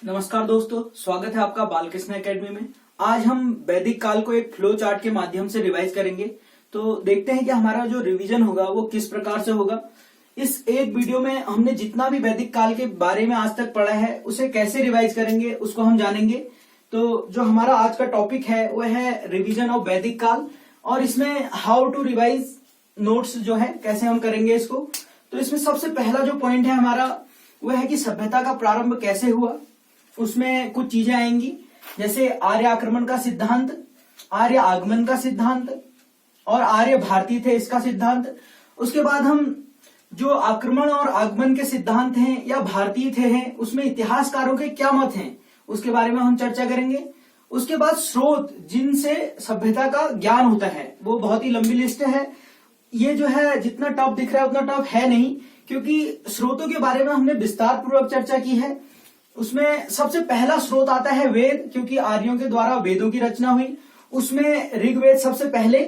नमस्कार दोस्तों, स्वागत है आपका बालकृष्ण एकेडमी में। आज हम वैदिक काल को एक फ्लो चार्ट के माध्यम से रिवाइज करेंगे। तो देखते हैं कि हमारा जो रिवीजन होगा वो किस प्रकार से होगा। इस एक वीडियो में हमने जितना भी वैदिक काल के बारे में आज तक पढ़ा है उसे कैसे रिवाइज करेंगे उसको हम जानेंगे। तो जो हमारा आज का टॉपिक है वह है रिवीजन ऑफ वैदिक काल, और इसमें हाउ टू रिवाइज नोट्स जो है कैसे हम करेंगे इसको। तो इसमें सबसे पहला जो पॉइंट है हमारा वह है कि सभ्यता का प्रारंभ कैसे हुआ। उसमें कुछ चीजें आएंगी जैसे आर्य आक्रमण का सिद्धांत, आर्य आगमन का सिद्धांत और आर्य भारतीय थे इसका सिद्धांत। उसके बाद हम जो आक्रमण और आगमन के सिद्धांत हैं या भारतीय थे हैं उसमें इतिहासकारों के क्या मत हैं उसके बारे में हम चर्चा करेंगे। उसके बाद स्रोत जिनसे सभ्यता का ज्ञान होता है, वो बहुत ही लंबी लिस्ट है। ये जो है जितना टफ दिख रहा है उतना टफ है नहीं, क्योंकि स्रोतों के बारे में हमने विस्तार पूर्वक चर्चा की है। उसमें सबसे पहला स्रोत आता है वेद, क्योंकि आर्यों के द्वारा वेदों की रचना हुई। उसमें ऋग्वेद सबसे पहले,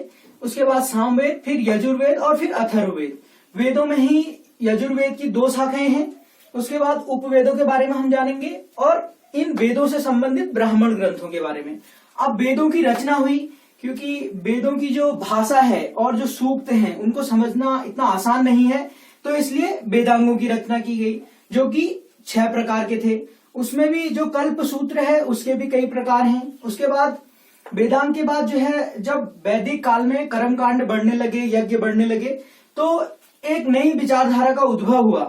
उसके बाद सामवेद, फिर यजुर्वेद और फिर अथर्ववेद। वेदों में ही यजुर्वेद की 2 शाखाएं हैं। उसके बाद उपवेदों के बारे में हम जानेंगे और इन वेदों से संबंधित ब्राह्मण ग्रंथों के बारे में। अब वेदों की रचना हुई, क्योंकि वेदों की जो भाषा है और जो सूक्त हैं उनको समझना इतना आसान नहीं है, तो इसलिए वेदांगों की रचना की गई जो कि 6 प्रकार के थे। उसमें भी जो कल्प सूत्र है उसके भी कई प्रकार हैं। उसके बाद वेदांग के बाद जो है जब वैदिक काल में कर्मकांड बढ़ने लगे, यज्ञ बढ़ने लगे, तो एक नई विचारधारा का उद्भव हुआ,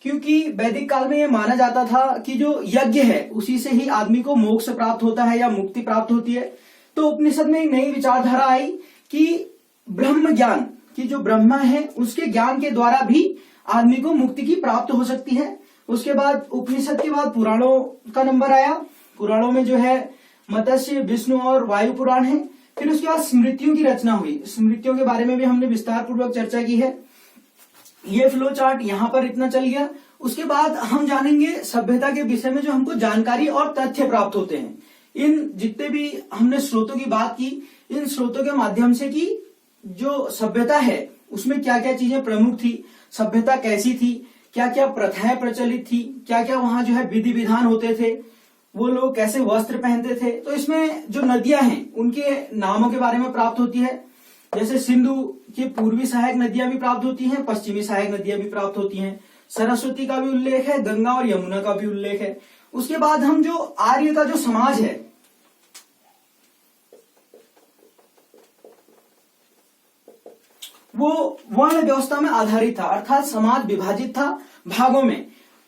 क्योंकि वैदिक काल में यह माना जाता था कि जो यज्ञ है उसी से ही आदमी को मोक्ष प्राप्त होता है या मुक्ति प्राप्त होती है। तो उपनिषद में एक नई विचारधारा आई कि ब्रह्म ज्ञान की जो ब्रह्मा है उसके ज्ञान के द्वारा भी आदमी को मुक्ति की प्राप्त हो सकती है। उसके बाद उपनिषद के बाद पुराणों का नंबर आया। पुराणों में जो है मत्स्य, विष्णु और वायु पुराण है। फिर उसके बाद स्मृतियों की रचना हुई। स्मृतियों के बारे में भी हमने विस्तार पूर्वक चर्चा की है। ये फ्लो चार्ट यहाँ पर इतना चल गया। उसके बाद हम जानेंगे सभ्यता के विषय में जो हमको जानकारी और तथ्य प्राप्त होते हैं। इन जितने भी हमने स्रोतों की बात की, इन स्रोतों के माध्यम से कि जो सभ्यता है उसमें क्या क्या चीजें प्रमुख थी, सभ्यता कैसी थी, क्या क्या प्रथाएं प्रचलित थी, क्या क्या वहां जो है विधि विधान होते थे, वो लोग कैसे वस्त्र पहनते थे। तो इसमें जो नदियां हैं उनके नामों के बारे में प्राप्त होती है। जैसे सिंधु की पूर्वी सहायक नदियां भी प्राप्त होती हैं, पश्चिमी सहायक नदियां भी प्राप्त होती हैं। सरस्वती का भी उल्लेख है, गंगा और यमुना का भी उल्लेख है। उसके बाद हम जो आर्य का जो समाज है वो वर्ण व्यवस्था में आधारित था, अर्थात समाज विभाजित था भागों में।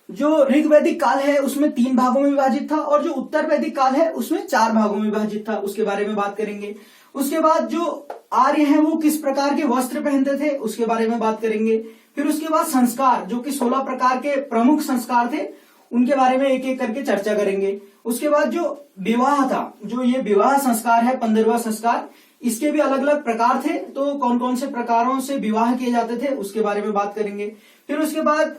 जो ऋग्वैदिक काल है उसमें 3 भागों में विभाजित था और जो उत्तर वैदिक काल है उसमें 4 भागों में विभाजित था। उसके बारे में बात करेंगे। उसके बाद जो आर्य हैं वो किस प्रकार के वस्त्र पहनते थे उसके बारे में बात करेंगे। फिर उसके बाद संस्कार, जो कि 16 प्रकार के प्रमुख संस्कार थे, उनके बारे में एक एक करके चर्चा करेंगे। उसके बाद जो विवाह था, जो ये विवाह संस्कार है 15वां संस्कार, इसके भी अलग अलग प्रकार थे। तो कौन कौन से प्रकारों से विवाह किए जाते थे उसके बारे में बात करेंगे। फिर उसके बाद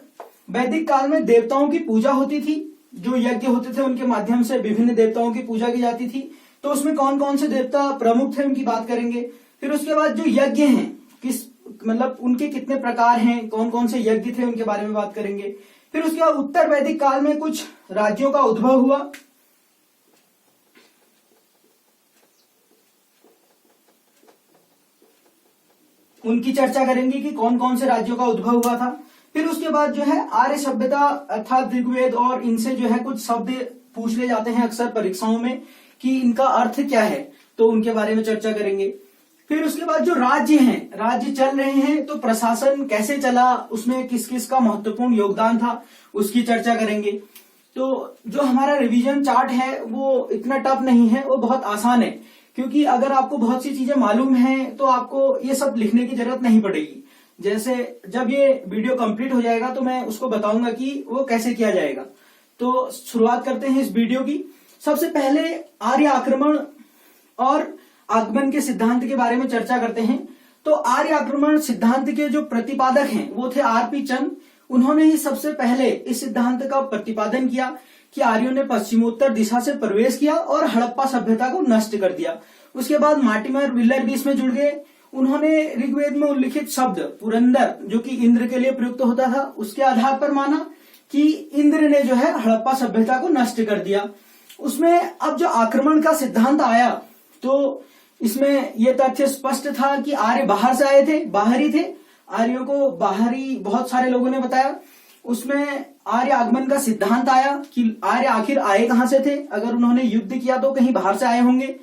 वैदिक काल में देवताओं की पूजा होती थी, जो यज्ञ होते थे उनके माध्यम से विभिन्न देवताओं की पूजा की जाती थी। तो उसमें कौन कौन से देवता प्रमुख थे उनकी बात करेंगे। फिर उसके बाद जो यज्ञ हैं किस मतलब उनके कितने प्रकार हैं, कौन कौन से यज्ञ थे उनके बारे में बात करेंगे। फिर उसके बाद उत्तर वैदिक काल में कुछ राज्यों का उद्भव हुआ। उनकी चर्चा करेंगे कि कौन कौन से राज्यों का उद्भव हुआ था। फिर उसके बाद जो है आर्य सभ्यता अर्थात ऋग्वेद, और इनसे जो है कुछ शब्द पूछ ले जाते हैं अक्सर परीक्षाओं में कि इनका अर्थ क्या है, तो उनके बारे में चर्चा करेंगे। फिर उसके बाद जो राज्य हैं, राज्य चल रहे हैं तो प्रशासन कैसे चला, उसमें किस किस का महत्वपूर्ण योगदान था, उसकी चर्चा करेंगे। तो जो हमारा रिवीजन चार्ट है वो इतना टफ नहीं है, वो बहुत आसान है, क्योंकि अगर आपको बहुत सी चीजें मालूम हैं तो आपको ये सब लिखने की जरूरत नहीं पड़ेगी। जैसे जब ये वीडियो कंप्लीट हो जाएगा तो मैं उसको बताऊंगा कि वो कैसे किया जाएगा। तो शुरुआत करते हैं इस वीडियो की। सबसे पहले आर्य आक्रमण और आगमन के सिद्धांत के बारे में चर्चा करते हैं। तो आर्य आक्रमण सिद्धांत के जो प्रतिपादक हैं वो थे आर.पी. चंद। उन्होंने ही सबसे पहले इस सिद्धांत का प्रतिपादन किया कि आर्यों ने पश्चिमोत्तर दिशा से प्रवेश किया और हड़प्पा सभ्यता को नष्ट कर दिया। उसके बाद मार्टिमर विलर भी इसमें जुड़ गए। उन्होंने ऋग्वेद में उल्लिखित शब्द पुरंदर, जो कि इंद्र के लिए प्रयुक्त होता था, उसके आधार पर माना कि इंद्र ने जो है हड़प्पा सभ्यता को नष्ट कर दिया। उसमें अब जो आक्रमण का सिद्धांत आया तो इसमें यह तथ्य स्पष्ट था कि आर्य बाहर से आए थे, बाहरी थे, आर्यों को बाहरी बहुत सारे लोगों ने बताया। उसमें आर्य आगमन का सिद्धांत आया कि आर्य आखिर आए कहां से थे, अगर उन्होंने युद्ध किया तो कहीं बाहर से आए होंगे।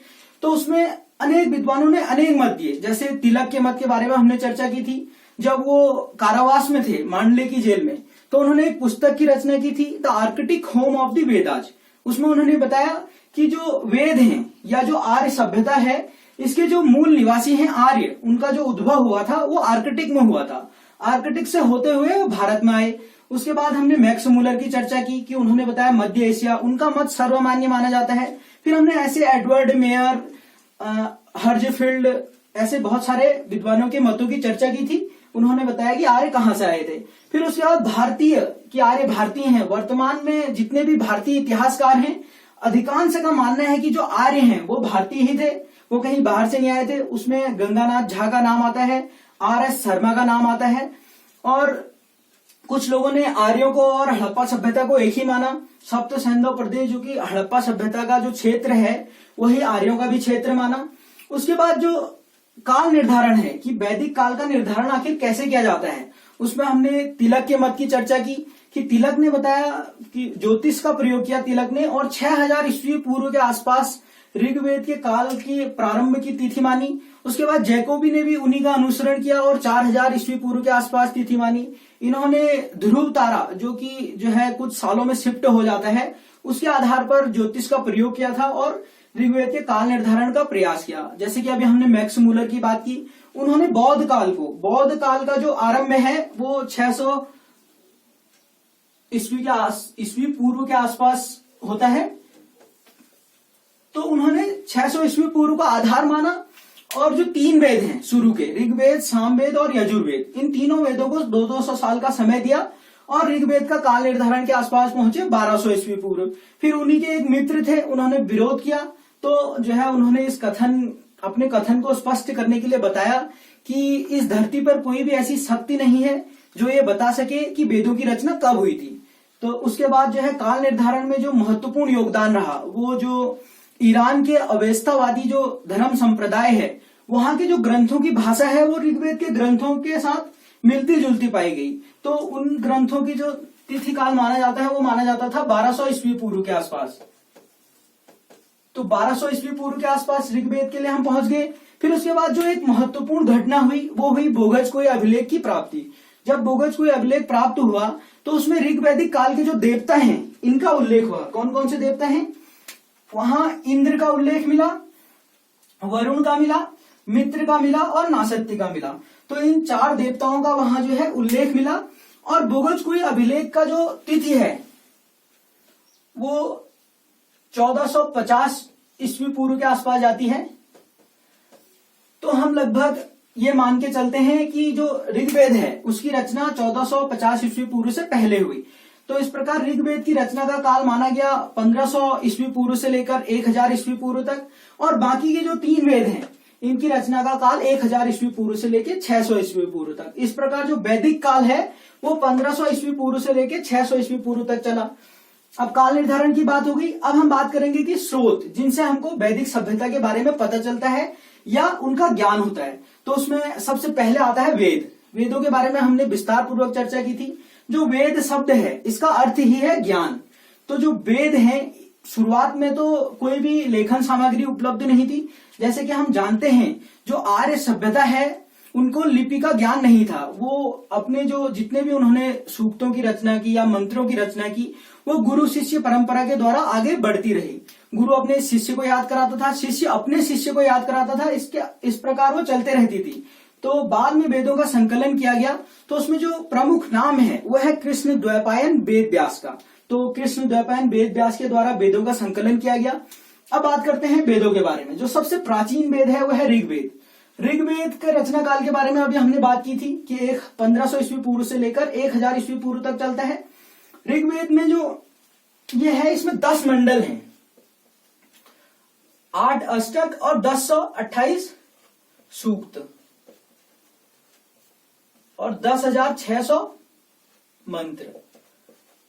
तो उसमें अनेक विद्वानों ने अनेक मत दिए। जैसे तिलक के मत के बारे में हमने चर्चा की थी, जब वो कारावास में थे मांडले की जेल में, तो उन्होंने एक पुस्तक की रचना की थी, the Arctic home of the Vedas. उसमें उन्होंने बताया कि जो वेद हैं या जो आर्य सभ्यता है, इसके जो मूल निवासी हैं आर्य, उनका जो उद्भव हुआ था वो आर्कटिक में हुआ था। आर्कटिक से होते हुए वो भारत में आए। उसके बाद हमने मैक्स मूलर की चर्चा की कि उन्होंने बताया मध्य एशिया, उनका मत सर्वमान्य माना जाता है। फिर हमने ऐसे एडवर्ड मेयर, हर्जफील्ड, ऐसे बहुत सारे विद्वानों के मतों की चर्चा की थी। उन्होंने बताया कि आर्य कहां से आए थे। फिर उसके बाद भारतीय, कि आर्य भारतीय हैं। वर्तमान में जितने भी भारतीय इतिहासकार हैं, अधिकांश का मानना है कि जो आर्य हैं वो भारतीय ही थे, वो कहीं बाहर से नहीं आए थे। उसमें गंगानाथ झा का नाम आता है, आर.एस. शर्मा का नाम आता है, और कुछ लोगों ने आर्यों को और हड़प्पा सभ्यता को एक ही माना। सप्त सिंधु प्रदेश, जो कि हड़प्पा सभ्यता का जो क्षेत्र है वही आर्यों का भी क्षेत्र माना। उसके बाद जो काल निर्धारण है कि वैदिक काल का निर्धारण आखिर कैसे किया जाता है, उसमें हमने तिलक के मत की चर्चा की कि तिलक ने बताया कि ज्योतिष का प्रयोग किया तिलक ने, और 6000 ईस्वी पूर्व के आसपास ऋग्वेद के काल की प्रारंभ की तिथि मानी। उसके बाद जैकोबी ने भी उन्हीं का अनुसरण किया और 4000 ईस्वी पूर्व के आसपास तिथि मानी। इन्होंने ध्रुव तारा, जो कि जो है कुछ सालों में शिफ्ट हो जाता है, उसके आधार पर ज्योतिष का प्रयोग किया था और ऋग्वेद के काल निर्धारण का प्रयास किया। जैसे कि अभी हमने मैक्स मूलर की बात की, उन्होंने बौद्ध काल का जो आरंभ है वो 600 ईस्वी पूर्व के आसपास होता है। तो उन्होंने 600 ईस्वी पूर्व का आधार माना, और जो 3 वेद हैं शुरू के, ऋग्वेद, सामवेद और यजुर्वेद, इन तीनों वेदों को 200 साल का समय दिया और ऋग्वेद का काल निर्धारण के आसपास पहुंचे 1200 ईस्वी पूर्व। फिर उन्हीं के एक मित्र थे, उन्होंने विरोध किया, तो जो है उन्होंने अपने कथन को स्पष्ट करने के लिए बताया कि इस धरती पर कोई भी ऐसी शक्ति नहीं है जो ये बता सके कि वेदों की रचना कब हुई थी। तो उसके बाद जो है काल निर्धारण में जो महत्वपूर्ण योगदान रहा, वो जो ईरान के अवेस्तावादी जो धर्म संप्रदाय है, वहां के जो ग्रंथों की भाषा है वो ऋग्वेद के ग्रंथों के साथ मिलती जुलती पाई गई। तो उन ग्रंथों की जो तिथि काल माना जाता है वो माना जाता था 1200 ईस्वी पूर्व के आसपास। तो 1200 ईस्वी पूर्व के आसपास ऋग्वेद के लिए हम पहुंच गए। फिर उसके बाद जो एक महत्वपूर्ण घटना हुई वो हुई बोगजकोई अभिलेख की प्राप्ति। जब बोगजकोई अभिलेख प्राप्त हुआ तो उसमें ऋग्वैदिक काल के जो देवता हैं इनका उल्लेख हुआ। कौन कौन से देवता हैं? वहां इंद्र का उल्लेख मिला, वरुण का मिला, मित्र का मिला और नासत्य का मिला। तो इन 4 देवताओं का वहां जो है उल्लेख मिला। और बोगजकोई अभिलेख का जो तिथि है वो 1450 ईस्वी पूर्व के आसपास जाती है। तो हम लगभग ये मान के चलते हैं कि जो ऋग्वेद है उसकी रचना 1450 ईस्वी पूर्व से पहले हुई। तो इस प्रकार ऋग्वेद की रचना का काल माना गया 1500 ईस्वी पूर्व से लेकर 1000 ईस्वी पूर्व तक, और बाकी के जो 3 वेद हैं इनकी रचना का काल 1000 ईस्वी पूर्व से लेकर 600 ईस्वी पूर्व तक। इस प्रकार जो वैदिक काल है वो 1500 ईस्वी पूर्व से लेकर 600 ईस्वी पूर्व तक चला। अब काल निर्धारण की बात हो गई। अब हम बात करेंगे कि स्रोत जिनसे हमको वैदिक सभ्यता के बारे में पता चलता है या उनका ज्ञान होता है। तो उसमें सबसे पहले आता है वेद। वेदों के बारे में हमने विस्तार पूर्वक चर्चा की थी। जो वेद शब्द है इसका अर्थ ही है ज्ञान। तो जो वेद है, शुरुआत में तो कोई भी लेखन सामग्री उपलब्ध नहीं थी। जैसे कि हम जानते हैं जो आर्य सभ्यता है उनको लिपि का ज्ञान नहीं था। वो अपने जो जितने भी उन्होंने सूक्तों की रचना की या मंत्रों की रचना की वो गुरु शिष्य परंपरा के द्वारा आगे बढ़ती रही। गुरु अपने शिष्य को याद कराता था, शिष्य अपने शिष्य को याद कराता था, इस प्रकार वो चलते रहती थी। तो बाद में वेदों का संकलन किया गया। तो उसमें जो प्रमुख नाम है वो है कृष्ण द्वैपायन वेद व्यास का। तो कृष्ण द्वैपायन वेद व्यास के द्वारा वेदों का संकलन किया गया। अब बात करते हैं वेदों के बारे में। जो सबसे प्राचीन वेद है वह है ऋग्वेद। ऋग्वेद के रचना काल के बारे में अभी हमने बात की थी कि 1500 ईस्वी पूर्व से लेकर 1000 ईस्वी पूर्व तक चलता है। ऋग्वेद में जो ये है इसमें 10 मंडल हैं, 8 अष्टक और 1028 सूक्त और 10,600 मंत्र।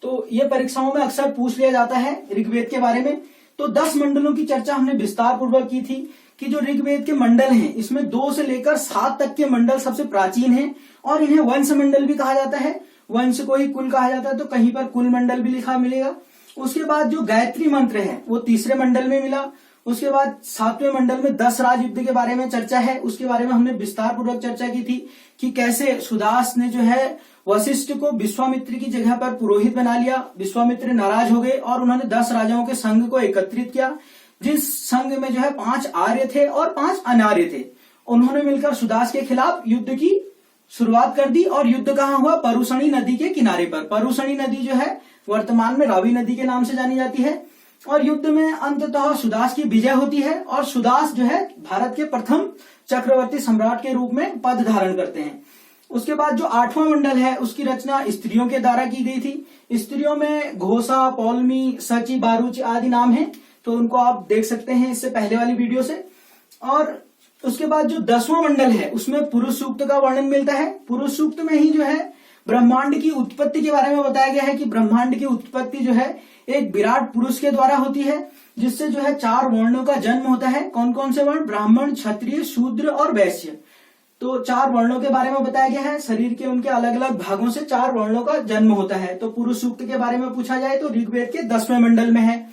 तो ये परीक्षाओं में अक्सर पूछ लिया जाता है ऋग्वेद के बारे में। तो 10 मंडलों की चर्चा हमने विस्तार पूर्वक की थी कि जो ऋग्वेद के मंडल हैं इसमें 2 से लेकर 7 तक के मंडल सबसे प्राचीन हैं और इन्हें वंश मंडल भी कहा जाता है। वंश को ही कुल कहा जाता है, तो कहीं पर कुल मंडल भी लिखा मिलेगा। उसके बाद जो गायत्री मंत्र है वो 3रे मंडल में मिला। उसके बाद 7वें मंडल में 10 राज युद्ध के बारे में चर्चा है, उसके बारे में हमने विस्तार पूर्वक चर्चा की थी कि कैसे सुदास ने जो है वशिष्ठ को विश्वामित्र की जगह पर पुरोहित बना लिया। विश्वामित्र नाराज हो गए और उन्होंने 10 राजाओं के संघ को एकत्रित किया, जिस संघ में जो है 5 आर्य थे और 5 अनार्य थे। उन्होंने मिलकर सुदास के खिलाफ युद्ध की शुरुआत कर दी और युद्ध कहाँ हुआ? परुषणी नदी के किनारे पर। परुषणी नदी जो है वर्तमान में रावी नदी के नाम से जानी जाती है। और युद्ध में अंततः सुदास की विजय होती है और सुदास जो है भारत के प्रथम चक्रवर्ती सम्राट के रूप में पद धारण करते हैं। उसके बाद जो 8वां मंडल है उसकी रचना स्त्रियों के द्वारा की गई थी। स्त्रियों में घोषा, पौलमी, सची, बारूची आदि नाम है, तो उनको आप देख सकते हैं इससे पहले वाली वीडियो से। और उसके बाद जो 10वां मंडल है उसमें पुरुष सूक्त का वर्णन मिलता है। पुरुष सूक्त में ही जो है ब्रह्मांड की उत्पत्ति के बारे में बताया गया है कि ब्रह्मांड की उत्पत्ति जो है एक विराट पुरुष के द्वारा होती है, जिससे जो है 4 वर्णों का जन्म होता है। कौन कौन से वर्ण? ब्राह्मण, क्षत्रिय, शूद्र और वैश्य। तो 4 वर्णों के बारे में बताया गया है। शरीर के उनके अलग अलग भागों से 4 वर्णों का जन्म होता है। तो पुरुष सूक्त के बारे में पूछा जाए तो ऋग्वेद के 10वें मंडल में है।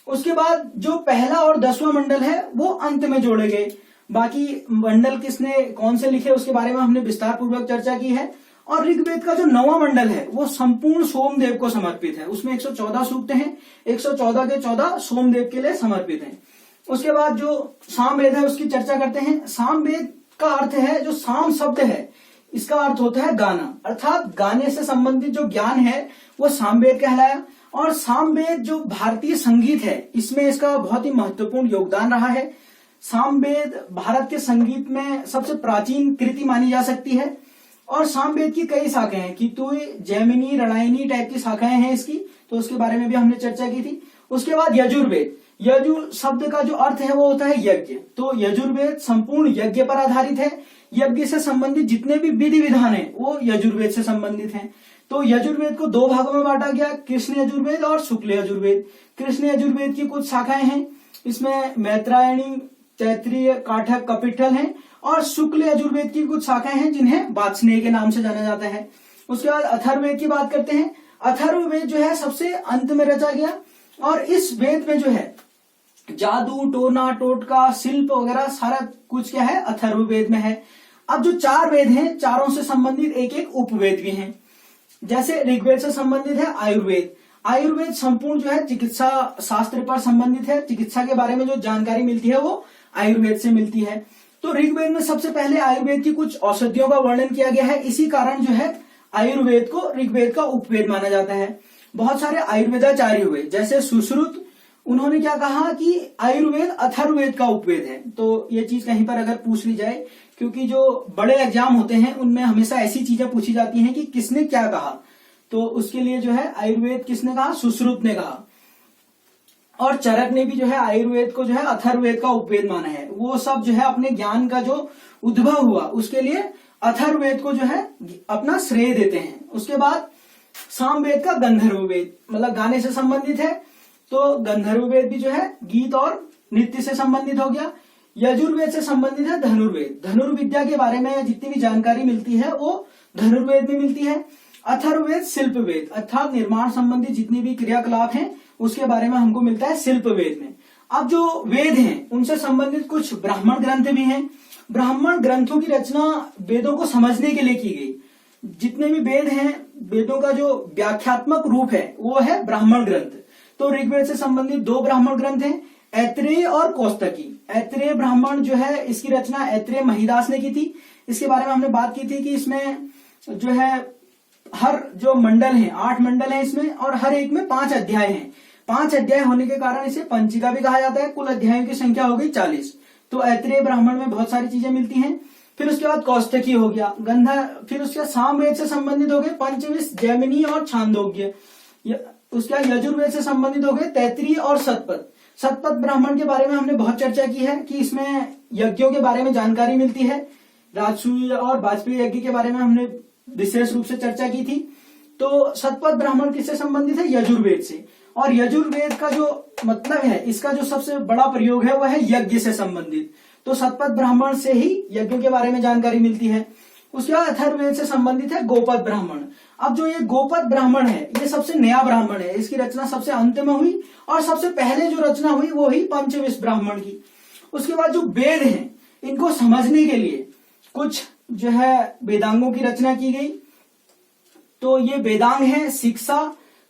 उसके बाद जो पहला और 10वां मंडल है वो अंत में जोड़े गए। बाकी मंडल किसने कौन से लिखे उसके बारे में हमने विस्तार पूर्वक चर्चा की है। और ऋग्वेद का जो 9वां मंडल है वो संपूर्ण सोमदेव को समर्पित है। उसमें 114 सूक्त हैं, 114 के 14 सोमदेव के लिए समर्पित हैं। उसके बाद जो सामवेद है उसकी चर्चा करते हैं। सामवेद का अर्थ है, जो साम शब्द है इसका अर्थ होता है गाना, अर्थात गाने से संबंधित जो ज्ञान है वो सामवेद कहलाया। और सामवेद जो भारतीय संगीत है इसमें इसका बहुत ही महत्वपूर्ण योगदान रहा है। सामवेद भारत के संगीत में सबसे प्राचीन कृति मानी जा सकती है। और सामवेद की कई शाखाएं हैं, कितुई, जैमिनी, रणायनी टाइप की शाखाएं हैं इसकी, तो उसके बारे में भी हमने चर्चा की थी। उसके बाद यजुर्वेद। यजुर शब्द का जो अर्थ है वो होता है यज्ञ। तो यजुर्वेद संपूर्ण यज्ञ पर आधारित है। यज्ञ से संबंधित जितने भी विधि विधान है वो यजुर्वेद से संबंधित हैं। तो यजुर्वेद को 2 भागों में बांटा गया, कृष्ण यजुर्वेद और शुक्ल यजुर्वेद। कृष्ण यजुर्वेद की कुछ शाखाएं हैं, इसमें मैत्रायणी, तैत्रीय, काठक, कपिठल हैं। और शुक्ल यजुर्वेद की कुछ शाखाएं हैं जिन्हें वात्स्नेय के नाम से जाना जाता है। उसके बाद अथर्ववेद की बात करते हैं। अथर्ववेद जो है सबसे अंत में रचा गया और इस वेद में जो है जादू, टोना, टोटका, शिल्प वगैरह सारा कुछ क्या है अथर्ववेद में है। अब जो 4 वेद हैं, चारों से संबंधित एक एक उपवेद भी हैं। जैसे ऋग्वेद से संबंधित है आयुर्वेद। आयुर्वेद संपूर्ण जो है चिकित्सा शास्त्र पर संबंधित है। चिकित्सा के बारे में जो जानकारी मिलती है वो आयुर्वेद से मिलती है। तो ऋग्वेद में सबसे पहले आयुर्वेद की कुछ औषधियों का वर्णन किया गया है। इसी कारण जो है आयुर्वेद को ऋग्वेद का उपवेद माना जाता है। बहुत सारे आयुर्वेदाचार्य हुए, जैसे सुश्रुत, उन्होंने क्या कहा कि आयुर्वेद अथर्ववेद का उपवेद है। तो ये चीज कहीं पर अगर पूछ ली जाए, क्योंकि जो बड़े एग्जाम होते हैं उनमें हमेशा ऐसी चीजें पूछी जाती हैं कि किसने क्या कहा, तो उसके लिए जो है आयुर्वेद किसने कहा? सुश्रुत ने कहा। और चरक ने भी जो है आयुर्वेद को जो है अथर्ववेद का उपवेद माना है। वो सब जो है अपने ज्ञान का जो उद्भव हुआ उसके लिए अथर्ववेद को जो है अपना श्रेय देते हैं। उसके बाद सामवेद का गंधर्ववेद, मतलब गाने से संबंधित है, तो गंधर्ववेद भी जो है गीत और नृत्य से संबंधित हो गया। यजुर्वेद से संबंधित है धनुर्वेद। धनुर्विद्या के बारे में जितनी भी जानकारी मिलती है वो धनुर्वेद में मिलती है। अथर्ववेद शिल्पवेद, अर्थात निर्माण संबंधी जितनी भी क्रियाकलाप हैं उसके बारे में हमको मिलता है शिल्पवेद में। अब जो वेद हैं उनसे संबंधित कुछ ब्राह्मण ग्रंथ भी हैं। ब्राह्मण ग्रंथों की रचना वेदों को समझने के लिए की गई। जितने भी वेद हैं, वेदों का जो व्याख्यात्मक रूप है वो है ब्राह्मण ग्रंथ। तो ऋग्वेद से संबंधित 2 ब्राह्मण ग्रंथ हैं, ऐत्रेय और कौस्तकी। ऐत्रेय ब्राह्मण जो है इसकी रचना ऐत्रेय महिदास ने की थी। इसके बारे में हमने बात की थी कि इसमें जो है हर जो मंडल है 8 मंडल है इसमें, और हर एक में 5 अध्याय हैं। 5 अध्याय होने के कारण इसे पंचिका भी कहा जाता है। कुल अध्यायों की संख्या हो गई 40। तो ऐत्रेय ब्राह्मण में बहुत सारी चीजें मिलती हैं। फिर उसके बाद कौस्तकी हो गया, गंधर्व, फिर उसके बाद सामवेद से संबंधित हो गए पंचविश, जैमिनी और छांदोग्य। उसके बाद यजुर्वेद से संबंधित हो गए तैत्रीय और शतपथ। शतपथ ब्राह्मण के बारे में हमने बहुत चर्चा की है कि इसमें यज्ञों के बारे में जानकारी मिलती है। राजसूय और वाजपेयी यज्ञ के बारे में हमने विशेष रूप से चर्चा की थी। तो शतपथ ब्राह्मण किससे संबंधित है? यजुर्वेद से। और यजुर्वेद का जो मतलब है, इसका जो सबसे बड़ा प्रयोग है वह है यज्ञ से संबंधित। तो शतपथ ब्राह्मण से ही यज्ञों के बारे में जानकारी मिलती है। उसके बाद अथर्ववेद से संबंधित है गोपद ब्राह्मण। अब जो ये गोपद ब्राह्मण है ये सबसे नया ब्राह्मण है, इसकी रचना सबसे अंत में हुई और सबसे पहले जो रचना हुई वो ही पंचविंश ब्राह्मण की। उसके बाद जो वेद हैं इनको समझने के लिए कुछ जो है वेदांगों की रचना की गई। तो ये वेदांग है शिक्षा,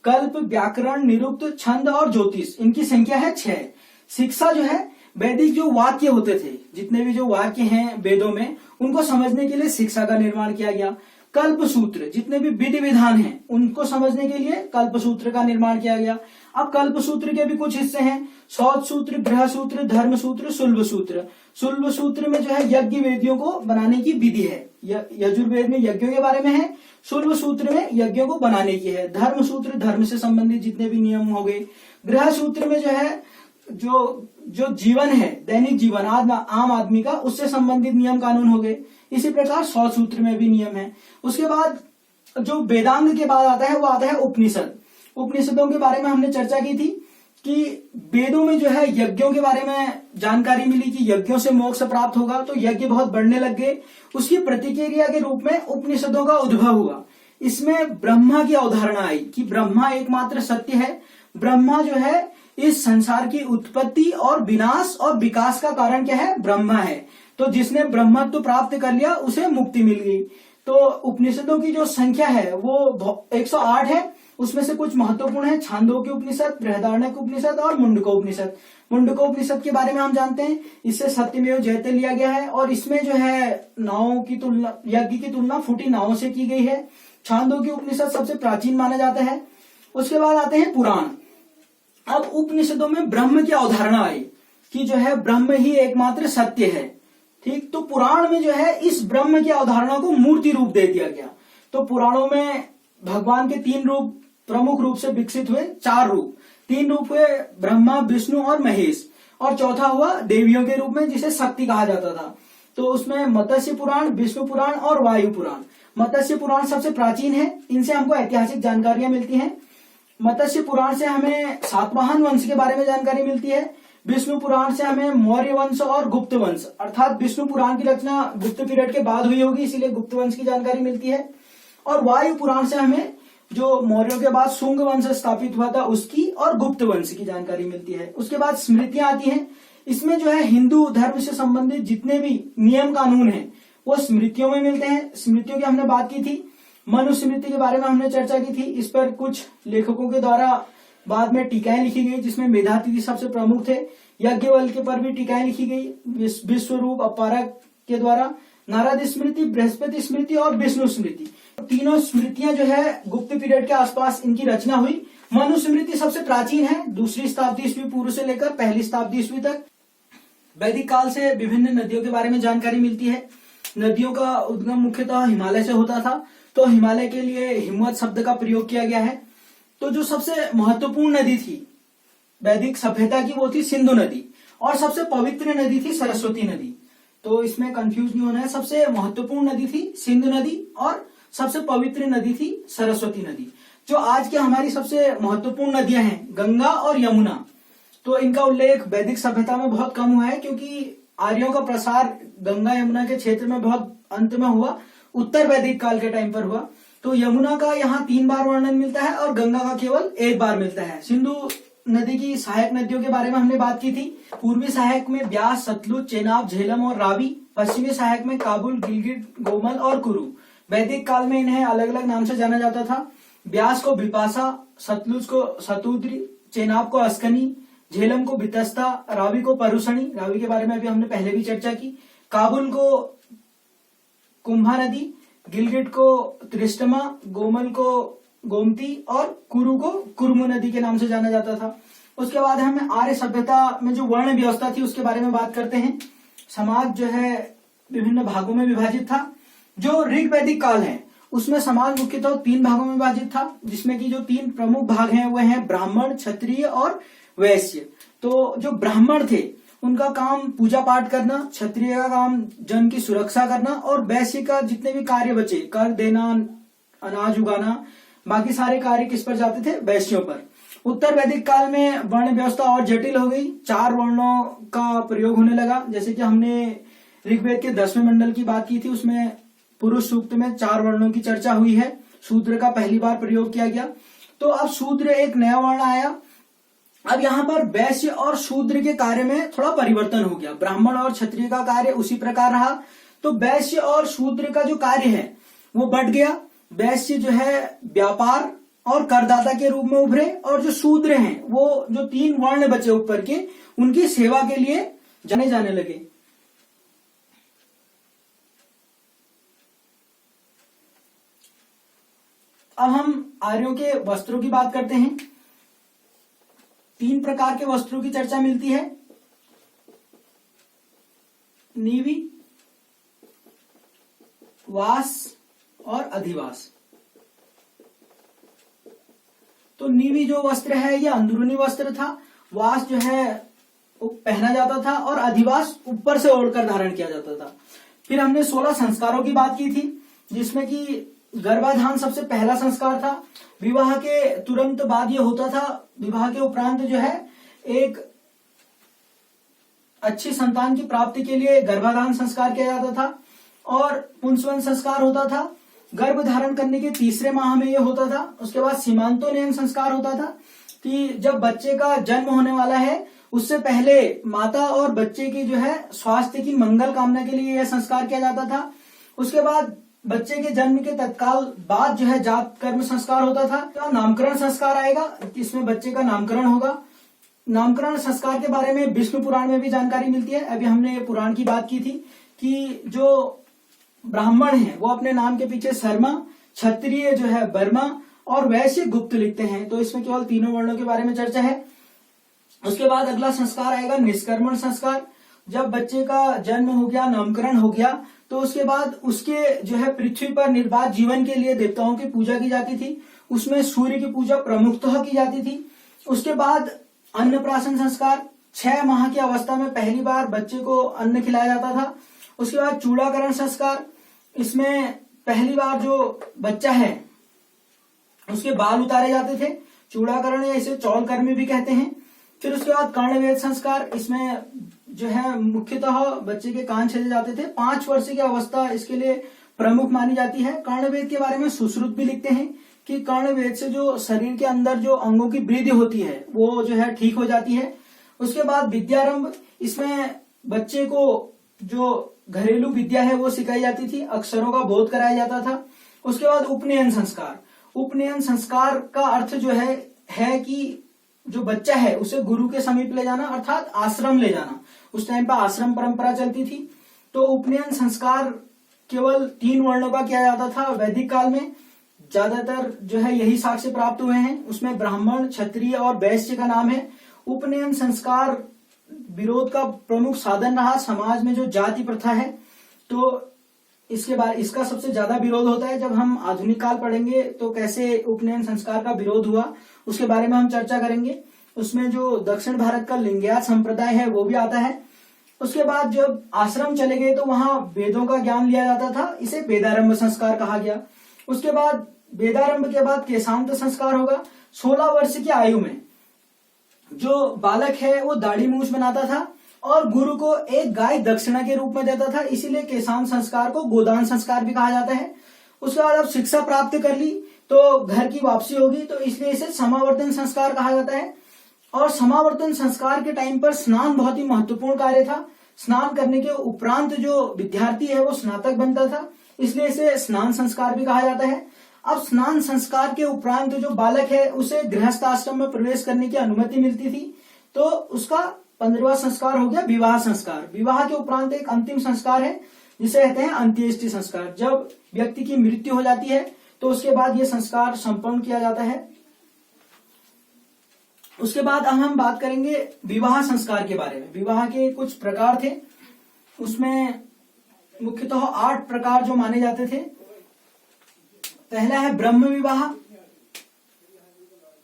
कल्प, व्याकरण, निरुक्त, छंद और ज्योतिष। इनकी संख्या है 6। शिक्षा जो है वैदिक जो वाक्य होते थे, जितने भी जो वाक्य हैं वेदों में, उनको समझने के लिए शिक्षा का निर्माण किया गया। कल्प सूत्र, जितने भी विधि विधान हैं उनको समझने के लिए कल्प सूत्र का निर्माण किया गया। अब कल्प सूत्र के भी कुछ हिस्से हैं, शौच सूत्र, गृह सूत्र, धर्म सूत्र, शुल्ब सूत्र। शुल्ब सूत्र में जो है यज्ञ वेदियों को बनाने की विधि है। यजुर्वेद में यज्ञों के बारे में है, शुल्ब सूत्र में यज्ञों को बनाने की है। धर्म सूत्र धर्म से संबंधित जितने भी नियम हो गए। गृह सूत्र में जो है जो जीवन है, दैनिक जीवन आम आदमी का, उससे संबंधित नियम कानून हो गए। इसी प्रकार 100 सूत्र में भी नियम है। उसके बाद जो वेदांग के बाद आता है वो आता है उपनिषद। उपनिषदों के बारे में हमने चर्चा की थी कि वेदों में जो है यज्ञों के बारे में जानकारी मिली कि यज्ञों से मोक्ष प्राप्त होगा, तो यज्ञ बहुत बढ़ने लग गए। उसकी प्रतिक्रिया के रूप में उपनिषदों का उद्भव हुआ। इसमें ब्रह्मा की अवधारणा आई कि ब्रह्मा एकमात्र सत्य है। ब्रह्मा जो है इस संसार की उत्पत्ति और विनाश और विकास का कारण क्या है? ब्रह्मा है। तो जिसने ब्रह्मत्व प्राप्त कर लिया उसे मुक्ति मिल गई। तो उपनिषदों की जो संख्या है वो 108 है। उसमें से कुछ महत्वपूर्ण है छांदोग्य उपनिषद, बृहदारण्यक उपनिषद और मुंडकोपनिषद। मुंडकोपनिषद के बारे में हम जानते हैं, इससे सत्यमेव जयते लिया गया है और इसमें जो है नावों की तुलना, यज्ञ की तुलना फूटी नावों से की गई है। छांदोग्य उपनिषद सबसे प्राचीन माना जाता है। उसके बाद आते हैं पुराण। अब उपनिषदों में ब्रह्म की अवधारणा आई कि जो है ब्रह्म ही एकमात्र सत्य है। ठीक, तो पुराण में जो है इस ब्रह्म की अवधारणा को मूर्ति रूप दे दिया गया। तो पुराणों में भगवान के 3 रूप प्रमुख रूप से विकसित हुए। 4 रूप, 3 रूप हुए ब्रह्मा, विष्णु और महेश, और चौथा हुआ देवियों के रूप में जिसे शक्ति कहा जाता था। तो उसमें मत्स्य पुराण, विष्णु पुराण और वायु पुराण। मत्स्य पुराण सबसे प्राचीन है, इनसे हमको ऐतिहासिक जानकारियां मिलती हैं। मत्स्य पुराण से हमें सातवाहन वंश के बारे में जानकारी मिलती है। विष्णु पुराण से हमें मौर्य वंश और गुप्त वंश, अर्थात विष्णु पुराण की रचना गुप्त पीरियड के बाद हुई होगी, इसीलिए गुप्त वंश की जानकारी मिलती है। और वायु पुराण से हमें जो मौर्यों के बाद शुंग वंश स्थापित हुआ था उसकी और गुप्त वंश की जानकारी मिलती है। उसके बाद स्मृतियां आती हैं। इसमें जो है हिंदू धर्म से संबंधित जितने भी नियम कानून हैं वो स्मृतियों में मिलते हैं। स्मृतियों की हमने बात की थी। मनुस्मृति के बारे में हमने चर्चा की थी। इस पर कुछ लेखकों के द्वारा बाद में टीकाएं लिखी गई, जिसमें मेधातिथि सबसे प्रमुख थे। यज्ञवल्क्य पर भी टीकाएं लिखी गई विश्वरूप अपारक के द्वारा। नारद स्मृति, बृहस्पति स्मृति और विष्णु स्मृति, तीनों स्मृतियां जो है गुप्त पीरियड के आसपास इनकी रचना हुई। मनुस्मृति सबसे प्राचीन है, 2री शताब्दी ईस्वी पूर्व से लेकर 1ली शताब्दी ईस्वी तक। वैदिक काल से विभिन्न नदियों के बारे में जानकारी मिलती है। नदियों का उद्गम मुख्यतः हिमालय से होता था, तो हिमालय के लिए हिमवत शब्द का प्रयोग किया गया है। तो जो सबसे महत्वपूर्ण नदी थी वैदिक सभ्यता की वो थी सिंधु नदी, और सबसे पवित्र नदी थी सरस्वती नदी। तो इसमें कंफ्यूज नहीं होना है, सबसे महत्वपूर्ण नदी थी सिंधु नदी और सबसे पवित्र नदी थी सरस्वती नदी। जो आज की हमारी सबसे महत्वपूर्ण नदियां हैं गंगा और यमुना, तो इनका उल्लेख वैदिक सभ्यता में बहुत कम हुआ है, क्योंकि आर्यों का प्रसार गंगा यमुना के क्षेत्र में बहुत अंत में हुआ, उत्तर वैदिक काल के टाइम पर हुआ। तो यमुना का यहाँ 3 बार वर्णन मिलता है और गंगा का केवल 1 बार मिलता है। सिंधु नदी की सहायक नदियों के बारे में हमने बात की थी। पूर्वी सहायक में ब्यास, सतलुज, चेनाब, झेलम और रावी। पश्चिमी सहायक में काबुल, गिलगिट, गोमल और कुरु। वैदिक काल में इन्हें अलग अलग नाम से जाना जाता था। ब्यास को बिपाशा, सतलुज को सतुद्री, चेनाब को अस्कनी, झेलम को बितस्ता, रावी को परुषणी, रावी के बारे में अभी हमने पहले भी चर्चा की। काबुल को कुंभा नदी, गिलगिट को त्रिष्टमा, गोमल को गोमती और कुरु को कुर्मु नदी के नाम से जाना जाता था। उसके बाद हमें आर्य सभ्यता में जो वर्ण व्यवस्था थी उसके बारे में बात करते हैं। समाज जो है विभिन्न भागों में विभाजित था। जो ऋग वैदिक काल है उसमें समाज मुख्यतः 3 भागों में विभाजित था, जिसमें की जो 3 प्रमुख भाग हैं वह हैं ब्राह्मण, क्षत्रिय और वैश्य। तो जो ब्राह्मण थे उनका काम पूजा पाठ करना, क्षत्रिय का काम जन की सुरक्षा करना और वैश्य का जितने भी कार्य बचे, कर देना, अनाज उगाना, बाकी सारे कार्य किस पर जाते थे? वैश्यों पर। उत्तर वैदिक काल में वर्ण व्यवस्था और जटिल हो गई, 4 वर्णों का प्रयोग होने लगा। जैसे कि हमने ऋग्वेद के 10वें मंडल की बात की थी, उसमें पुरुष सूक्त में 4 वर्णों की चर्चा हुई है। शूद्र का पहली बार प्रयोग किया गया। तो अब शूद्र एक नया वर्ण आया। अब यहाँ पर वैश्य और शूद्र के कार्य में थोड़ा परिवर्तन हो गया। ब्राह्मण और क्षत्रिय का कार्य उसी प्रकार रहा, तो वैश्य और शूद्र का जो कार्य है वो बढ़ गया। वैश्य जो है व्यापार और करदाता के रूप में उभरे, और जो शूद्र हैं वो जो 3 वर्ण बचे ऊपर के, उनकी सेवा के लिए जाने जाने लगे। अब हम आर्यों के वस्त्रों की बात करते हैं। 3 प्रकार के वस्त्रों की चर्चा मिलती है, नीवी, वास और अधिवास। तो नीवी जो वस्त्र है यह अंदरूनी वस्त्र था, वास जो है वो पहना जाता था, और अधिवास ऊपर से ओढ़कर धारण किया जाता था। फिर हमने 16 संस्कारों की बात की थी, जिसमें कि गर्भाधान सबसे पहला संस्कार था। विवाह के तुरंत बाद ये होता था। विवाह के उपरांत जो है एक अच्छी संतान की प्राप्ति के लिए गर्भाधान संस्कार किया जाता था, और पुंसवन संस्कार होता था। गर्भ धारण करने के 3रे माह में ये होता था। उसके बाद सीमांतोनयन संस्कार होता था, कि जब बच्चे का जन्म होने वाला है उससे पहले माता और बच्चे की जो है स्वास्थ्य की मंगल कामना के लिए यह संस्कार किया जाता था। उसके बाद बच्चे के जन्म के तत्काल बाद जो है जात कर्म संस्कार होता था। तो नामकरण संस्कार आएगा, इसमें बच्चे का नामकरण होगा। नामकरण संस्कार के बारे में विष्णु पुराण में भी जानकारी मिलती है। अभी हमने पुराण की बात की थी कि जो ब्राह्मण है वो अपने नाम के पीछे शर्मा, क्षत्रिय जो है वर्मा और वैश्य गुप्त लिखते हैं। तो इसमें केवल 3 वर्णों के बारे में चर्चा है। उसके बाद अगला संस्कार आएगा निष्कर्मण संस्कार। जब बच्चे का जन्म हो गया, नामकरण हो गया, तो उसके बाद उसके जो है पृथ्वी पर निर्बाध जीवन के लिए देवताओं की पूजा की जाती थी। उसमें सूर्य की पूजा प्रमुखतः की जाती थी। उसके बाद अन्नप्राशन संस्कार, 6 माह की अवस्था में पहली बार बच्चे को अन्न खिलाया जाता था। उसके बाद चूड़ाकरण संस्कार, इसमें पहली बार जो बच्चा है उसके बाल उतारे जाते थे। चूड़ाकरण या इसे चौलकर्मी भी कहते हैं। फिर उसके बाद कर्णवेद संस्कार, इसमें जो है मुख्यतः बच्चे के कान छेदे जाते थे। 5 वर्ष की अवस्था इसके लिए प्रमुख मानी जाती है। कर्णवेद के बारे में सुश्रुत भी लिखते हैं कि कर्णवेद से जो शरीर के अंदर जो अंगों की वृद्धि होती है वो जो है ठीक हो जाती है। उसके बाद विद्यारंभ, इसमें बच्चे को जो घरेलू विद्या है वो सिखाई जाती थी, अक्षरों का बोध कराया जाता था। उसके बाद उपनयन संस्कार। उपनयन संस्कार का अर्थ जो है कि जो बच्चा है उसे गुरु के समीप ले जाना, अर्थात आश्रम ले जाना। उस टाइम पर आश्रम परंपरा चलती थी। तो उपनयन संस्कार केवल 3 वर्णों का किया जाता था वैदिक काल में। ज्यादातर जो है यही साक्ष्य प्राप्त हुए हैं। उसमें ब्राह्मण, क्षत्रिय और वैश्य का नाम है। उपनयन संस्कार विरोध का प्रमुख साधन रहा। समाज में जो जाति प्रथा है तो इसका सबसे ज्यादा विरोध होता है। जब हम आधुनिक काल पढ़ेंगे तो कैसे उपनयन संस्कार का विरोध हुआ उसके बारे में हम चर्चा करेंगे। उसमें जो दक्षिण भारत का लिंगायत संप्रदाय है वो भी आता है। उसके बाद जब आश्रम चले गए तो वहां वेदों का ज्ञान लिया जाता था, इसे वेदारंभ संस्कार कहा गया। उसके बाद वेदारंभ के बाद केशांत संस्कार होगा। 16 वर्ष की आयु में जो बालक है वो दाढ़ी मूछ बनाता था और गुरु को एक गाय दक्षिणा के रूप में देता था, इसीलिए केशांत संस्कार को गोदान संस्कार भी कहा जाता है। उसके बाद अब शिक्षा प्राप्त कर ली तो घर की वापसी होगी, तो इसलिए इसे समावर्तन संस्कार कहा जाता है। और समावर्तन संस्कार के टाइम पर स्नान बहुत ही महत्वपूर्ण कार्य था। स्नान करने के उपरांत जो विद्यार्थी है वो स्नातक बनता था, इसलिए इसे स्नान संस्कार भी कहा जाता है। अब स्नान संस्कार के उपरांत जो बालक है उसे गृहस्थ आश्रम में प्रवेश करने की अनुमति मिलती थी, तो उसका 15वां संस्कार हो गया विवाह संस्कार। विवाह के उपरांत एक अंतिम संस्कार है जिसे कहते हैं अंत्येष्टि संस्कार। जब व्यक्ति की मृत्यु हो जाती है तो उसके बाद यह संस्कार संपन्न किया जाता है। उसके बाद अब हम बात करेंगे विवाह संस्कार के बारे में। विवाह के कुछ प्रकार थे, उसमें मुख्यतः 8 प्रकार जो माने जाते थे। पहला है ब्रह्म विवाह।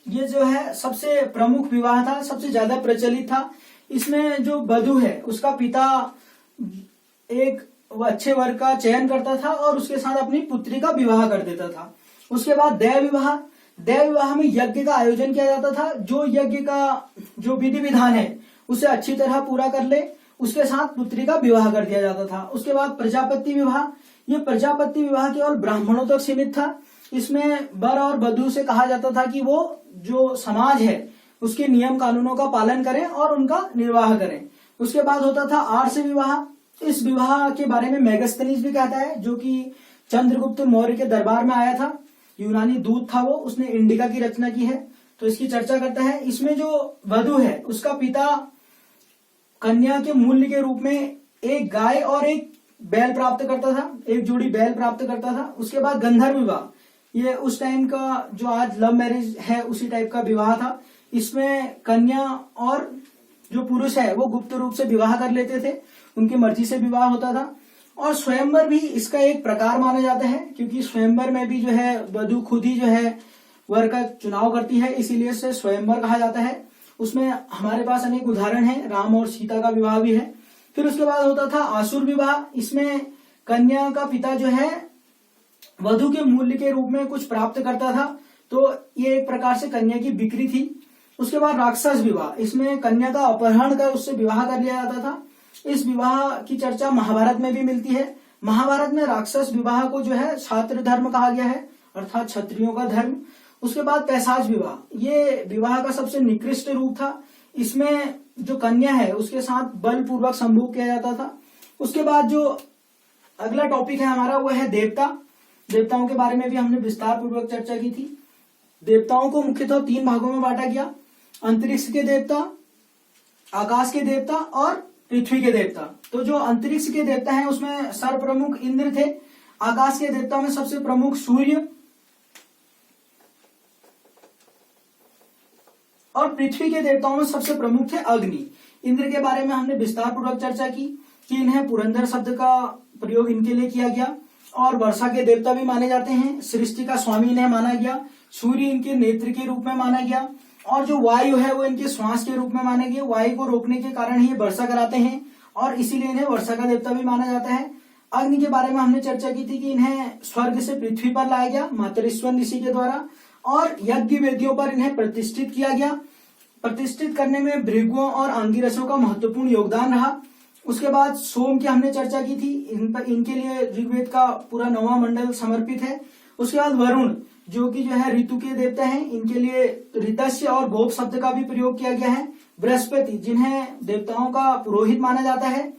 ये जो है सबसे प्रमुख विवाह था, सबसे ज्यादा प्रचलित था। इसमें जो वधू है उसका पिता एक अच्छे वर का चयन करता था और उसके साथ अपनी पुत्री का विवाह कर देता था। उसके बाद देय विवाह, देव विवाह में यज्ञ का आयोजन किया जाता था। जो यज्ञ का जो विधि विधान है उसे अच्छी तरह पूरा कर ले, उसके साथ पुत्री का विवाह कर दिया जाता था। उसके बाद प्रजापति विवाह, ये प्रजापति विवाह केवल ब्राह्मणों तक सीमित था। इसमें वर और वधू से कहा जाता था कि वो जो समाज है उसके नियम कानूनों का पालन करें और उनका निर्वाह करें। उसके बाद होता था आर्ष विवाह। इस विवाह के बारे में मेगास्थनीज भी कहता है, जो कि चंद्रगुप्त मौर्य के दरबार में आया था, यूनानी दूत था वो, उसने इंडिका की रचना की है, तो इसकी चर्चा करता है। इसमें जो वधु है उसका पिता कन्या के मूल्य के रूप में एक गाय और एक बैल प्राप्त करता था, एक जोड़ी बैल प्राप्त करता था। उसके बाद गंधर्व विवाह, ये उस टाइम का जो आज लव मैरिज है उसी टाइप का विवाह था। इसमें कन्या और जो पुरुष है वो गुप्त रूप से विवाह कर लेते थे, उनकी मर्जी से विवाह होता था। और स्वयंवर भी इसका एक प्रकार माना जाता है, क्योंकि स्वयंवर में भी जो है वधु खुद ही जो है वर का चुनाव करती है, इसीलिए इसे स्वयंवर कहा जाता है। उसमें हमारे पास अनेक उदाहरण हैं, राम और सीता का विवाह भी है। फिर उसके बाद होता था आसुर विवाह। इसमें कन्या का पिता जो है वधु के मूल्य के रूप में कुछ प्राप्त करता था, तो ये एक प्रकार से कन्या की बिक्री थी। उसके बाद राक्षस विवाह, इसमें कन्या का अपहरण कर उससे विवाह कर लिया जाता था। इस विवाह की चर्चा महाभारत में भी मिलती है। महाभारत में राक्षस विवाह को जो है छात्र धर्म कहा गया है, अर्थात क्षत्रियों का धर्म। उसके बाद पैसाज विवाह, ये विवाह का सबसे निकृष्ट रूप था। इसमें जो कन्या है उसके साथ बलपूर्वक संभोग किया जाता था। उसके बाद जो अगला टॉपिक है हमारा वो है देवता। देवताओं के बारे में भी हमने विस्तार पूर्वक चर्चा की थी। देवताओं को मुख्यतः 3 भागों में बांटा गया, अंतरिक्ष के देवता, आकाश के देवता और पृथ्वी के देवता। तो जो अंतरिक्ष के देवता हैं उसमें सर्वप्रमुख इंद्र थे। आकाश के देवता में सबसे प्रमुख सूर्य और पृथ्वी के देवताओं में सबसे प्रमुख थे अग्नि। इंद्र के बारे में हमने विस्तार पूर्वक चर्चा की कि इन्हें पुरंदर शब्द का प्रयोग इनके लिए किया गया और वर्षा के देवता भी माने जाते हैं। सृष्टि का स्वामी इन्हें माना गया। सूर्य इनके नेत्र के रूप में माना गया और जो वायु है वो इनके श्वास के रूप में माने गए। वायु को रोकने के कारण ही ये वर्षा कराते हैं और इसीलिए इन्हें वर्षा का देवता भी माना जाता है। अग्नि के बारे में हमने चर्चा की थी कि इन्हें स्वर्ग से पृथ्वी पर लाया गया मातरिश्वर ऋषि के द्वारा और यज्ञ वेदियों पर इन्हें प्रतिष्ठित किया गया। प्रतिष्ठित करने में भृगुओं और अंगिरसों का महत्वपूर्ण योगदान रहा। उसके बाद सोम की हमने चर्चा की थी, इनके लिए ऋग्वेद का पूरा 9वां मंडल समर्पित है। उसके बाद वरुण जो कि जो है ऋतु के देवता हैं, इनके लिए ऋतस्य और गोप शब्द का भी प्रयोग किया गया है। बृहस्पति जिन्हें देवताओं का पुरोहित माना जाता है,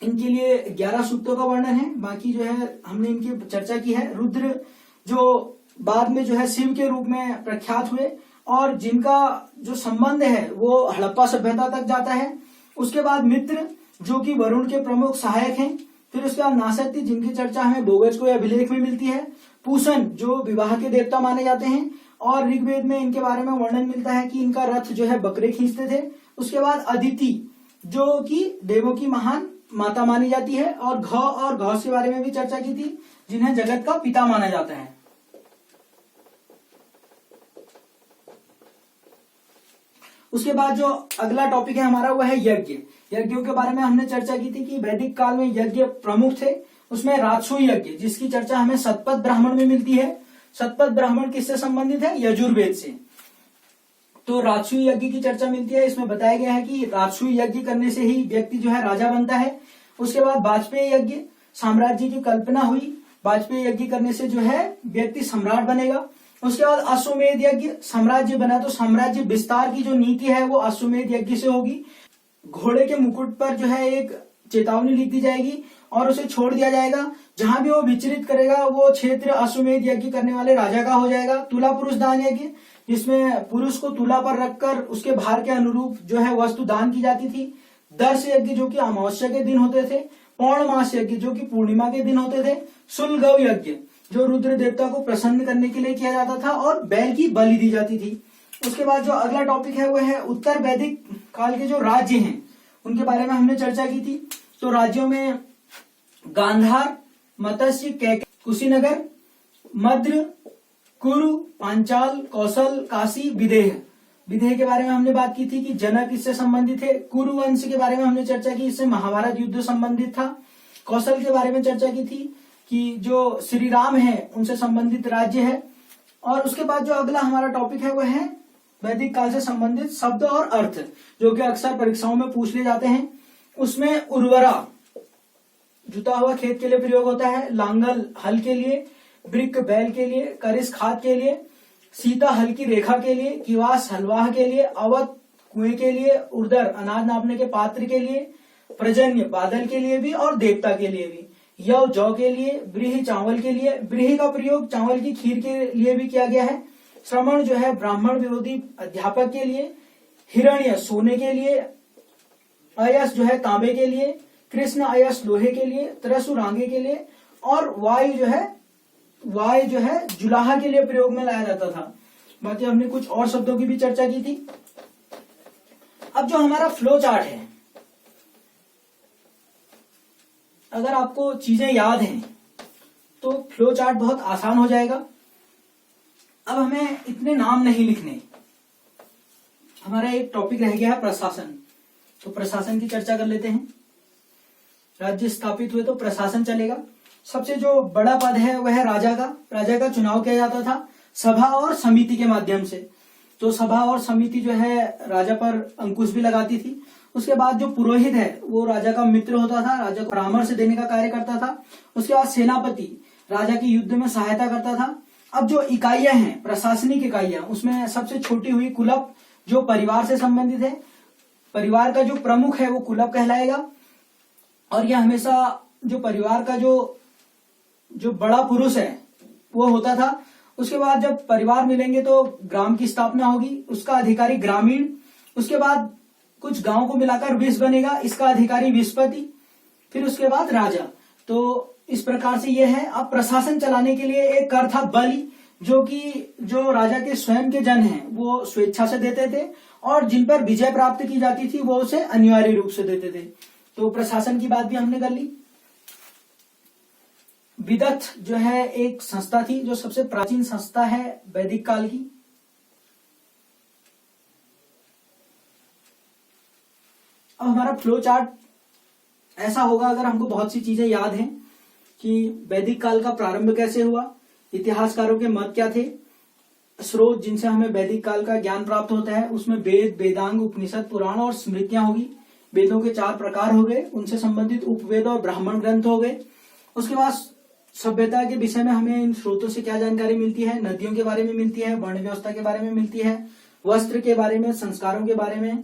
इनके लिए 11 सूक्तों का वर्णन है। बाकी जो है हमने इनकी चर्चा की है। रुद्र जो बाद में जो है शिव के रूप में प्रख्यात हुए और जिनका जो संबंध है वो हड़प्पा सभ्यता तक जाता है। उसके बाद मित्र जो कि वरुण के प्रमुख सहायक हैं। फिर उसके बाद नासत्य जिनकी चर्चा हमें बोगज को अभिलेख में मिलती है। पूषण जो विवाह के देवता माने जाते हैं और ऋग्वेद में इनके बारे में वर्णन मिलता है कि इनका रथ जो है बकरे खींचते थे। उसके बाद अदिति जो कि देवों की महान माता मानी जाती है और घ और घौस के बारे में भी चर्चा की थी, जिन्हें जगत का पिता माना जाता है। उसके बाद जो अगला टॉपिक है हमारा वो है यज्ञ। यज्ञों के बारे में हमने चर्चा की थी कि वैदिक काल में यज्ञ प्रमुख थे। उसमें राजसूय यज्ञ जिसकी चर्चा हमें शतपथ ब्राह्मण में मिलती है। शतपथ ब्राह्मण किससे संबंधित है? यजुर्वेद से। तो राजसूय यज्ञ की चर्चा मिलती है। इसमें बताया गया है कि राजसूय यज्ञ करने से ही व्यक्ति जो है राजा बनता है। उसके बाद वाजपेयी यज्ञ, साम्राज्य की कल्पना हुई। वाजपेयी यज्ञ करने से जो है व्यक्ति सम्राट बनेगा। उसके बाद अश्वमेध यज्ञ, साम्राज्य बना तो साम्राज्य विस्तार की जो नीति है वो अश्वमेध यज्ञ से होगी। घोड़े के मुकुट पर जो है एक चेतावनी लिख दी जाएगी और उसे छोड़ दिया जाएगा। जहां भी वो विचरित करेगा वो क्षेत्र अश्वमेध यज्ञ करने वाले राजा का हो जाएगा। तुला पुरुष दान यज्ञ, जिसमें पुरुष को तुला पर रखकर उसके भार के अनुरूप जो है वस्तु दान की जाती थी। दर्श यज्ञ जो कि अमावस्या के दिन होते थे। पौर्णमास यज्ञ जो कि पूर्णिमा के दिन होते थे। शुलगव यज्ञ जो रुद्र देवता को प्रसन्न करने के लिए किया जाता था और बैल की बलि दी जाती थी। उसके बाद जो अगला टॉपिक है वो है उत्तर वैदिक काल के जो राज्य हैं उनके बारे में हमने चर्चा की थी। तो राज्यों में गांधार, मत्स्य, कैकेय, कुशीनगर, मद्र, कुरु, पांचाल, कौशल, काशी, विदेह। विदेह के बारे में हमने बात की थी कि जनक इससे संबंधित है। कुरु वंश के बारे में हमने चर्चा की, इससे महाभारत युद्ध संबंधित था। कौशल के बारे में चर्चा की थी कि जो श्री राम है उनसे संबंधित राज्य है। और उसके बाद जो अगला हमारा टॉपिक है वो है वैदिक काल से संबंधित शब्द और अर्थ, जो कि अक्सर परीक्षाओं में पूछ लिए जाते हैं। उसमें उर्वरा जुता हुआ खेत के लिए प्रयोग होता है, लांगल हल के लिए, वृक्क बैल के लिए, करिस खाद के लिए, सीता हल की रेखा के लिए, किवास हलवाह के लिए, अवध कुएं के लिए, उर्दर अनाज नापने के पात्र के लिए, प्रजन्य बादल के लिए भी और देवता के लिए भी, यव जौ के लिए, ब्रीही चावल के लिए, ब्रीही का प्रयोग चावल की खीर के लिए भी किया गया है, श्रमण जो है ब्राह्मण विरोधी अध्यापक के लिए, हिरण्य सोने के लिए, अयस जो है तांबे के लिए, कृष्ण अयस लोहे के लिए, त्रसु रांगे के लिए, और वायु जो है जुलाहा के लिए प्रयोग में लाया जाता था। बाकी हमने कुछ और शब्दों की भी चर्चा की थी। अब जो हमारा फ्लो चार्ट है, अगर आपको चीजें याद हैं तो फ्लो चार्ट बहुत आसान हो जाएगा। अब हमें इतने नाम नहीं लिखने। हमारा एक टॉपिक रह गया है प्रशासन, तो प्रशासन की चर्चा कर लेते हैं। राज्य स्थापित हुए तो प्रशासन चलेगा। सबसे जो बड़ा पद है वह है राजा का चुनाव किया जाता था सभा और समिति के माध्यम से। तो सभा और समिति जो है राजा पर अंकुश भी लगाती थी। उसके बाद जो पुरोहित है वो राजा का मित्र होता था, राजा को परामर्श देने का कार्य करता था। उसके बाद सेनापति राजा की युद्ध में सहायता करता था। अब जो इकाइयां हैं, प्रशासनिक इकाइयां, उसमें सबसे छोटी हुई कुलप, जो परिवार से संबंधित है। परिवार का जो प्रमुख है वो कुलप कहलाएगा, और यह हमेशा जो परिवार का जो बड़ा पुरुष है वो होता था। उसके बाद जब परिवार मिलेंगे तो ग्राम की स्थापना होगी, उसका अधिकारी ग्रामीण। उसके बाद कुछ गांव को मिलाकर विष बनेगा, इसका अधिकारी विषपति। फिर उसके बाद राजा। तो इस प्रकार से ये है। अब प्रशासन चलाने के लिए एक कर था बलि, जो राजा के स्वयं के जन हैं वो स्वेच्छा से देते थे, और जिन पर विजय प्राप्त की जाती थी वो उसे अनिवार्य रूप से देते थे। तो प्रशासन की बात भी हमने कर ली। विदथ जो है एक संस्था थी, जो सबसे प्राचीन संस्था है वैदिक काल की। अब हमारा फ्लो चार्ट ऐसा होगा, अगर हमको बहुत सी चीजें याद हैं कि वैदिक काल का प्रारंभ कैसे हुआ, इतिहासकारों के मत क्या थे, स्रोत जिनसे हमें वैदिक काल का ज्ञान प्राप्त होता है, उसमें वेद, वेदांग, उपनिषद, पुराण और स्मृतियां होगी। वेदों के 4 प्रकार हो गए, उनसे संबंधित उपवेद और ब्राह्मण ग्रंथ हो गए। उसके बाद सभ्यता के विषय में हमें इन स्रोतों से क्या जानकारी मिलती है, नदियों के बारे में मिलती है, वर्ण व्यवस्था के बारे में मिलती है, वस्त्र के बारे में, संस्कारों के बारे में,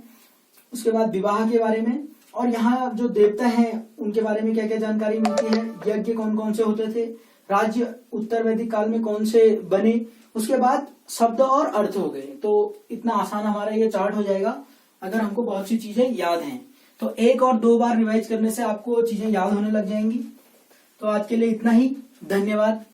उसके बाद विवाह के बारे में, और यहाँ जो देवता हैं उनके बारे में क्या क्या जानकारी मिलती है, यज्ञ कौन कौन से होते थे, राज्य उत्तर वैदिक काल में कौन से बने। उसके बाद शब्द और अर्थ हो गए। तो इतना आसान हमारा ये चार्ट हो जाएगा अगर हमको बहुत सी चीजें याद हैं। तो 1 और 2 बार रिवाइज करने से आपको चीजें याद होने लग जाएंगी। तो आज के लिए इतना ही। धन्यवाद।